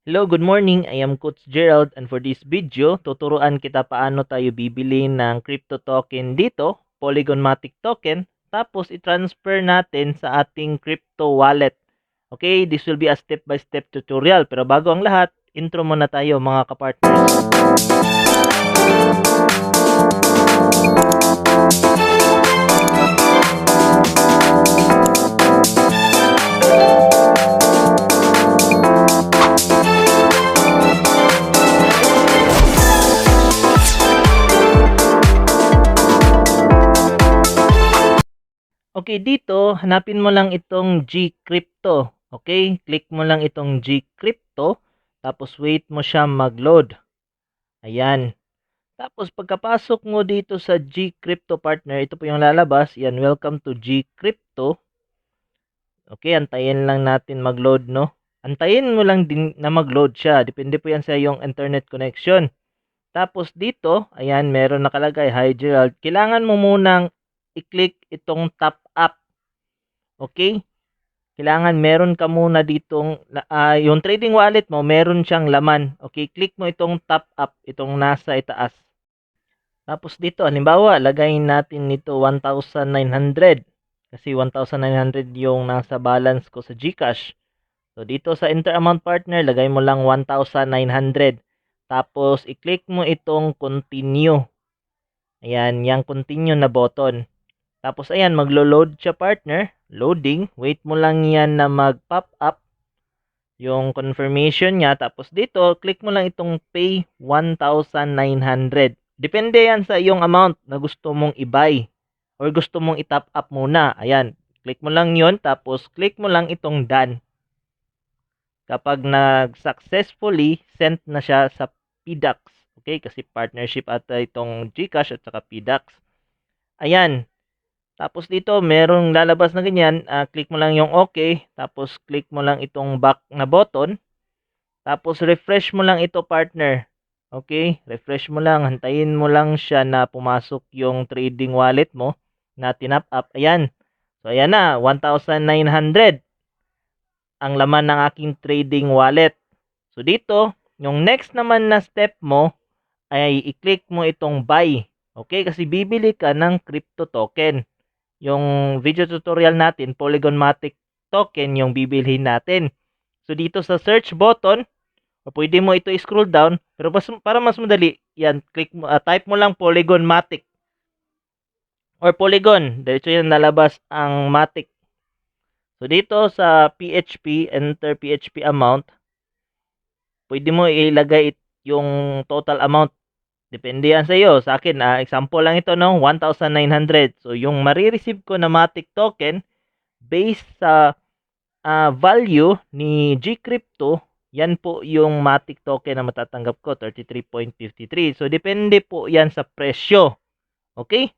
Hello, good morning. I am Coach Gerald and for this video, tuturuan kita paano tayo bibili ng crypto token dito, Polygon Matic token, tapos i-transfer natin sa ating crypto wallet. Okay, this will be a step-by-step tutorial. Pero bago ang lahat, intro muna tayo mga kapartners. Okay, dito, hanapin mo lang itong Gcrypto. Okay, click mo lang itong Gcrypto, tapos wait mo siya mag-load. Ayan. Tapos pagkapasok mo dito sa Gcrypto partner, ito po yung lalabas. Yan, welcome to Gcrypto. Okay, antayin lang natin mag-load, no? Antayin mo lang din na mag-load siya. Depende po yan sa iyong internet connection. Tapos dito, ayan, meron nakalagay, Hi Gerald. Kailangan mo munang i-click itong top up. Okay? Kailangan meron ka muna ditong, yung trading wallet mo, meron siyang laman. Okay, click mo itong top up, itong nasa itaas. Tapos dito, halimbawa, lagay natin nito 1,900. Kasi 1,900 yung nasa balance ko sa GCash. So, dito sa enter amount partner, lagay mo lang 1,900. Tapos, i-click mo itong continue. Ayan, yung continue na button. Tapos, ayan, maglo-load siya partner. Loading. Wait mo lang yan na mag-pop up yung confirmation niya. Tapos dito, click mo lang itong pay 1,900. Depende yan sa iyong amount na gusto mong i-buy or gusto mong i-top up muna. Ayan, click mo lang yon, tapos click mo lang itong done. Kapag nag-successfully sent na siya sa PDAX. Okay, kasi partnership ata itong GCash at saka PDAX. Ayan. Tapos dito, merong lalabas na ganyan. Click mo lang yung okay. Tapos click mo lang itong back na button. Tapos refresh mo lang ito partner. Okay, refresh mo lang, hantayin mo lang siya na pumasok yung trading wallet mo na tinap up. Ayan. So ayan na, 1,900 ang laman ng aking trading wallet. So dito, yung next naman na step mo ay i-click mo itong buy. Okay, kasi bibili ka ng crypto token. Yung video tutorial natin, Polygon Matic token yung bibilhin natin. So dito sa search button, o pwede mo ito i-scroll down, pero para mas madali, yan, click mo, type mo lang Polygon Matic or Polygon. Diretso yan lalabas ang Matic. So dito sa PHP, enter PHP amount, pwede mo ilagay yung total amount. Depende yan sa iyo. Sa akin, example lang ito, no? 1,900. So yung marireceive ko na Matic token based sa value ni Gcrypto, yan po yung Matic token na matatanggap ko, 33.53. So, depende po yan sa presyo. Okay?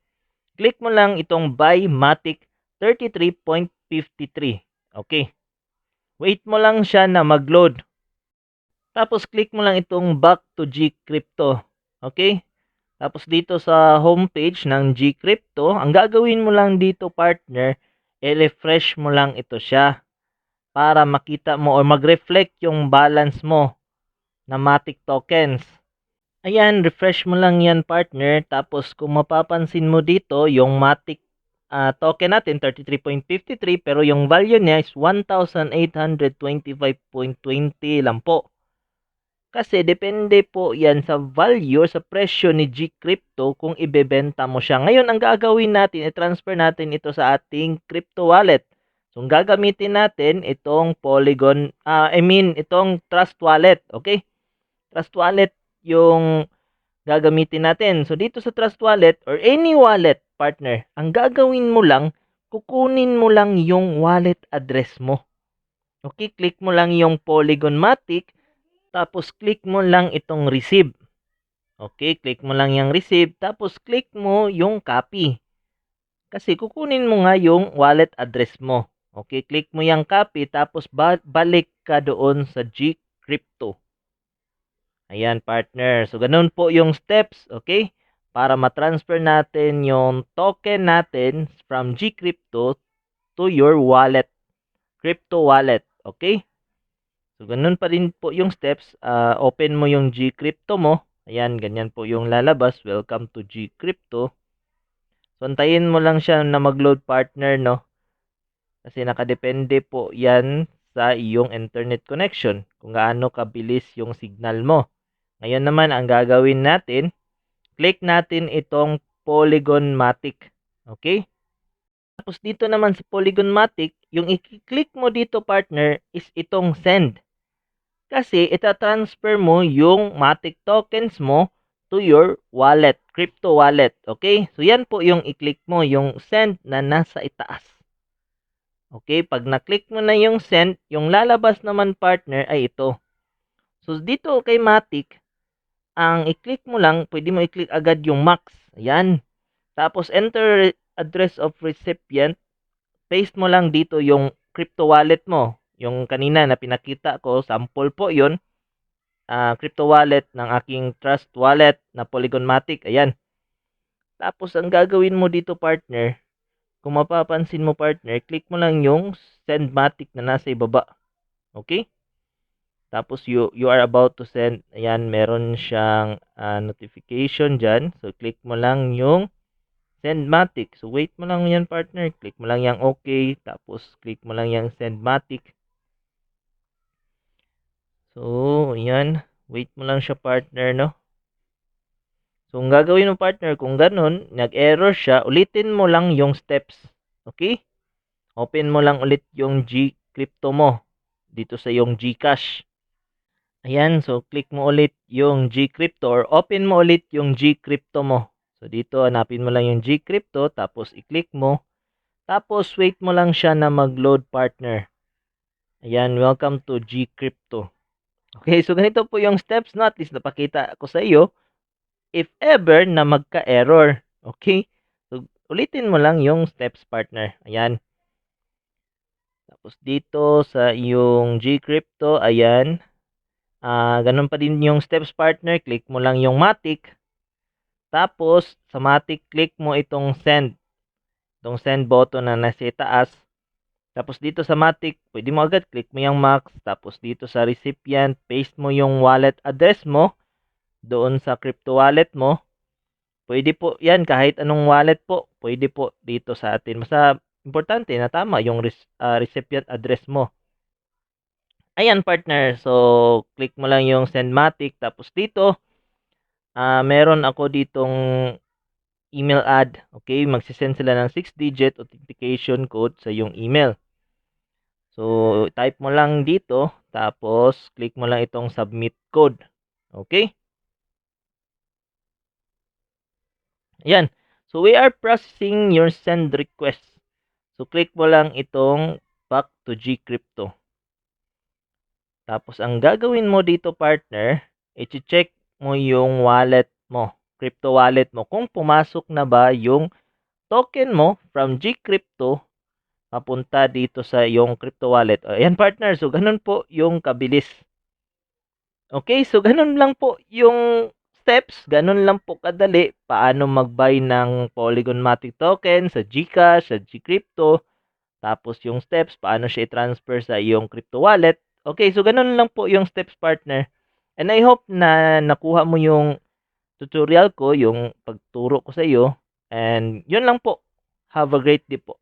Click mo lang itong buy Matic 33.53. Okay. Wait mo lang siya na mag-load. Tapos, click mo lang itong back to Gcrypto. Okay? Tapos, dito sa homepage ng Gcrypto, ang gagawin mo lang dito, partner, i-refresh mo lang ito siya para makita mo or mag-reflect yung balance mo na Matic tokens. Ayan, refresh mo lang yan partner. Tapos kung mapapansin mo dito, yung Matic token natin 33.53 pero yung value niya is 1,825.20 lang po. Kasi depende po yan sa value, sa presyo ni Gcrypto kung ibebenta mo siya. Ngayon, ang gagawin natin, i-transfer natin ito sa ating crypto wallet. So, gagamitin natin itong Polygon, itong Trust Wallet, okay? Trust Wallet yung gagamitin natin. So, dito sa Trust Wallet or any wallet, partner, ang gagawin mo lang, kukunin mo lang yung wallet address mo. Okay, click mo lang yung Polygon Matic, tapos click mo lang itong receive. Okay, click mo lang yung receive, tapos click mo yung copy. Kasi kukunin mo nga yung wallet address mo. Okay, click mo yung copy, tapos balik ka doon sa Gcrypto. Ayan, partner. So, ganun po yung steps, okay? Para ma-transfer natin yung token natin from Gcrypto to your wallet, crypto wallet, okay? So, ganun pa rin po yung steps. Open mo yung Gcrypto mo. Ayan, ganyan po yung lalabas. Welcome to Gcrypto. So, antayin mo lang siya na mag-load partner, no? Kasi nakadepende po yan sa iyong internet connection. Kung gaano kabilis yung signal mo. Ngayon naman, ang gagawin natin, click natin itong Polygon-matic. Okay? Tapos dito naman sa Polygon-matic, yung i-click mo dito partner is itong send. Kasi ita-transfer mo yung Matic tokens mo to your wallet, crypto wallet. Okay? So yan po yung i-click mo, yung send na nasa itaas. Okay? Pag na-click mo na yung send, yung lalabas naman partner ay ito. So dito kay Matic, ang i-click mo lang, pwede mo i-click agad yung max. Ayan. Tapos enter address of recipient. Paste mo lang dito yung crypto wallet mo. Yung kanina na pinakita ko, sample po yon, crypto wallet ng aking Trust Wallet na Polygon-matic. Ayan. Tapos ang gagawin mo dito partner, kung mapapansin mo partner, click mo lang yung Sendmatic na nasa ibaba. Okay? Tapos you are about to send. Ayan, meron siyang notification dyan. So click mo lang yung Sendmatic. So wait mo lang yan partner. Click mo lang yung okay. Tapos click mo lang yung Sendmatic. So, ayan. Wait mo lang siya partner, no? So, ang gagawin mo partner, kung ganun, nag-error siya, ulitin mo lang yung steps. Okay? Open mo lang ulit yung Gcrypto mo dito sa yung Gcash. Ayan, so click mo ulit yung Gcrypto or open mo ulit yung Gcrypto mo. So, dito, hanapin mo lang yung Gcrypto, tapos i-click mo. Tapos, wait mo lang siya na mag-load partner. Ayan, welcome to Gcrypto. Okay, so ganito po yung steps, no? At least napakita ko sa iyo. If ever na magka-error. Okay? So, ulitin mo lang yung steps partner. Ayan. Tapos dito sa yung Gcrypto, ayan. Ganun pa din yung steps partner. Click mo lang yung Matic. Tapos, sa Matic, click mo itong send. Itong send button na nasa itaas. Tapos dito sa Matic, pwede mo agad click mo yung max. Tapos dito sa recipient, paste mo yung wallet address mo doon sa crypto wallet mo. Pwede po yan kahit anong wallet po. Pwede po dito sa atin. Basta importante na tama yung recipient address mo. Ayan partner. So, click mo lang yung Sendmatic. Tapos dito, meron ako ditong email ad. Okay, magsisend sila ng 6-digit authentication code sa yung email. So, type mo lang dito. Tapos, click mo lang itong submit code. Okay? Ayan. So, we are processing your send request. So, click mo lang itong back to Gcrypto. Tapos, ang gagawin mo dito, partner, i-check mo yung wallet mo, crypto wallet mo, kung pumasok na ba yung token mo from Gcrypto papunta dito sa yung crypto wallet. Ayan, partner. So, ganun po yung kabilis. Okay, so ganun lang po yung steps, ganun lang po kadali paano mag-buy ng Polygon-matic token sa GCash, sa Gcrypto. Tapos yung steps, paano siya i-transfer sa iyong crypto wallet. Okay, so ganun lang po yung steps partner. And I hope na nakuha mo yung tutorial ko, yung pagturo ko sa iyo. And yun lang po. Have a great day po.